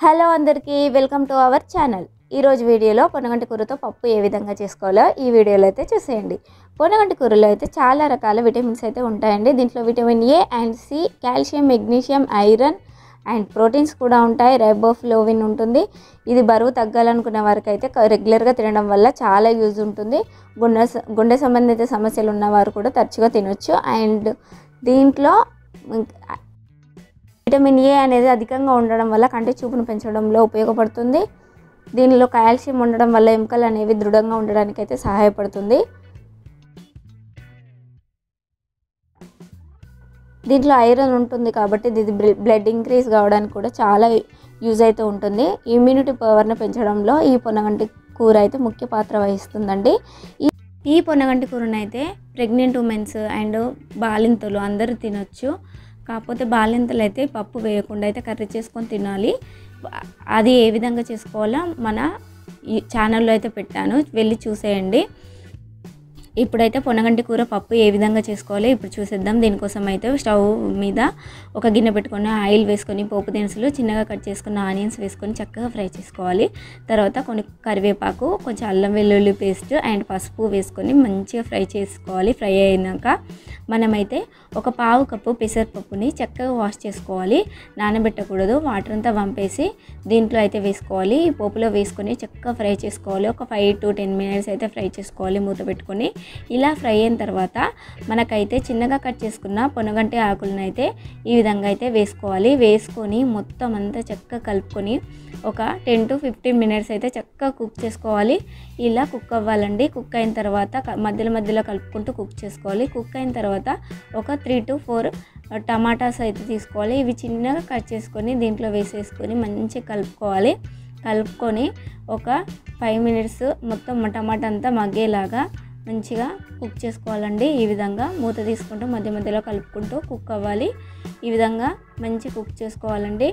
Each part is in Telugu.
హలో అందరికీ వెల్కమ్ టు అవర్ ఛానల్. ఈరోజు వీడియోలో పొనగంటి కూరతో పప్పు ఏ విధంగా చేసుకోవాలో ఈ వీడియోలో అయితే చూసేయండి. పొనగంటి కూరలో అయితే చాలా రకాల విటమిన్స్ అయితే ఉంటాయండి. దీంట్లో vitamin A and C, calcium, magnesium, iron and proteins కూడా ఉంటాయి. రైబోఫ్లోవిన్ ఉంటుంది. ఇది బరువు తగ్గాలనుకునే వారికి అయితే రెగ్యులర్గా తినడం వల్ల చాలా యూజ్ ఉంటుంది. గుండె సంబంధిత సమస్యలు ఉన్నవారు కూడా తరచుగా తినొచ్చు. అండ్ దీంట్లో విటమిన్ ఏ అనేది అధికంగా ఉండడం వల్ల కంటి చూపును పెంచడంలో ఉపయోగపడుతుంది. దీనిలో కాల్షియం ఉండడం వల్ల ఎముకలు అనేవి దృఢంగా ఉండడానికి అయితే సహాయపడుతుంది. దీంట్లో ఐరన్ ఉంటుంది కాబట్టి ఇది బ్లడ్ ఇంక్రీజ్ కావడానికి కూడా చాలా యూజ్ అయితే ఉంటుంది. ఇమ్యూనిటీ పవర్ని పెంచడంలో ఈ పొనగంటి కూర అయితే ముఖ్య పాత్ర వహిస్తుందండి. ఈ పొనగంటి కూరను అయితే ప్రెగ్నెంట్ ఉమెన్స్ అండ్ బాలింతలు అందరూ తినొచ్చు. కాకపోతే బాలింతలు అయితే పప్పు వేయకుండా అయితే కర్రీ చేసుకొని తినాలి. అది ఏ విధంగా చేసుకోవాలో మన ఈ ఛానల్లో అయితే పెట్టాను, వెళ్ళి చూసేయండి. ఇప్పుడైతే పొనగంటి కూర పప్పు ఏ విధంగా చేసుకోవాలో ఇప్పుడు చూసేద్దాం. దీనికోసం అయితే స్టవ్ మీద ఒక గిన్నె పెట్టుకొని ఆయిల్ వేసుకొని పోపు దినుసులు చిన్నగా కట్ చేసుకున్న ఆనియన్స్ వేసుకొని చక్కగా ఫ్రై చేసుకోవాలి. తర్వాత కొన్ని కరివేపాకు, కొంచెం అల్లం వెల్లుల్లి పేస్ట్ అండ్ పసుపు వేసుకొని మంచిగా ఫ్రై చేసుకోవాలి. ఫ్రై అయినాక మనమైతే ఒక పావు కప్పు పెసరపప్పుని చక్కగా వాష్ చేసుకోవాలి. నానబెట్టకూడదు, వాటర్ అంతా వంపేసి దీంట్లో అయితే వేసుకోవాలి. ఈ పోపులో వేసుకొని చక్కగా ఫ్రై చేసుకోవాలి. ఒక 5 to 10 minutes అయితే ఫ్రై చేసుకోవాలి మూత పెట్టుకొని. ఇలా ఫ్రై అయిన తర్వాత మనకైతే చిన్నగా కట్ చేసుకున్న పొనగంటి ఆకులను అయితే ఈ విధంగా అయితే వేసుకోవాలి. వేసుకొని మొత్తం అంతా చక్కగా కలుపుకొని ఒక 10 to 15 minutes అయితే చక్కగా కుక్ చేసుకోవాలి. ఇలా కుక్ అవ్వాలండి. కుక్ అయిన తర్వాత మధ్యలో కలుపుకుంటూ కుక్ చేసుకోవాలి. కుక్ అయిన తర్వాత ఒక 3 to 4 టమాటాస్ అయితే తీసుకోవాలి. ఇవి చిన్నగా కట్ చేసుకొని దీంట్లో వేసేసుకొని మంచిగా కలుపుకోవాలి. కలుపుకొని ఒక 5 minutes మొత్తం టమాటా అంతా మగ్గేలాగా మంచిగా కుక్ చేసుకోవాలండి. ఈ విధంగా మూత తీసుకుంటూ మధ్యలో కలుపుకుంటూ కుక్ అవ్వాలి. ఈ విధంగా మంచి కుక్ చేసుకోవాలండి.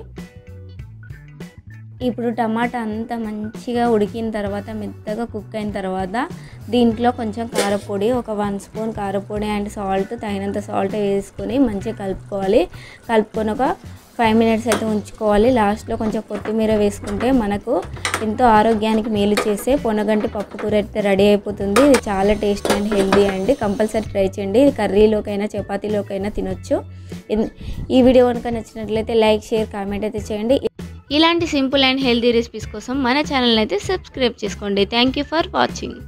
ఇప్పుడు టమాటా అంతా మంచిగా ఉడికిన తర్వాత మెత్తగా కుక్ అయిన తర్వాత దీంట్లో కొంచెం కారపొడి, ఒక 1 స్పూన్ కారపొడి అండ్ సాల్ట్, తగినంత సాల్ట్ వేసుకొని మంచిగా కలుపుకోవాలి. కలుపుకొని ఒక 5 minutes అయితే ఉంచుకోవాలి. లాస్ట్లో కొంచెం కొత్తిమీర వేసుకుంటే మనకు ఎంతో ఆరోగ్యానికి మేలు చేసే పొనగంటి పప్పు కూర అయితే రెడీ అయిపోతుంది. ఇది చాలా టేస్టీ అండ్ హెల్దీ అండి. కంపల్సరీ ట్రై చేయండి. ఇది కర్రీలోకైనా చపాతీలోకైనా తినొచ్చు. ఈ వీడియో కనుక నచ్చినట్లయితే లైక్, షేర్, కామెంట్ అయితే చేయండి. ఇలాంటి సింపుల్ అండ్ హెల్దీ రెసిపీస్ కోసం మన ఛానల్ అయితే సబ్స్క్రైబ్ చేసుకోండి. Thank you for watching.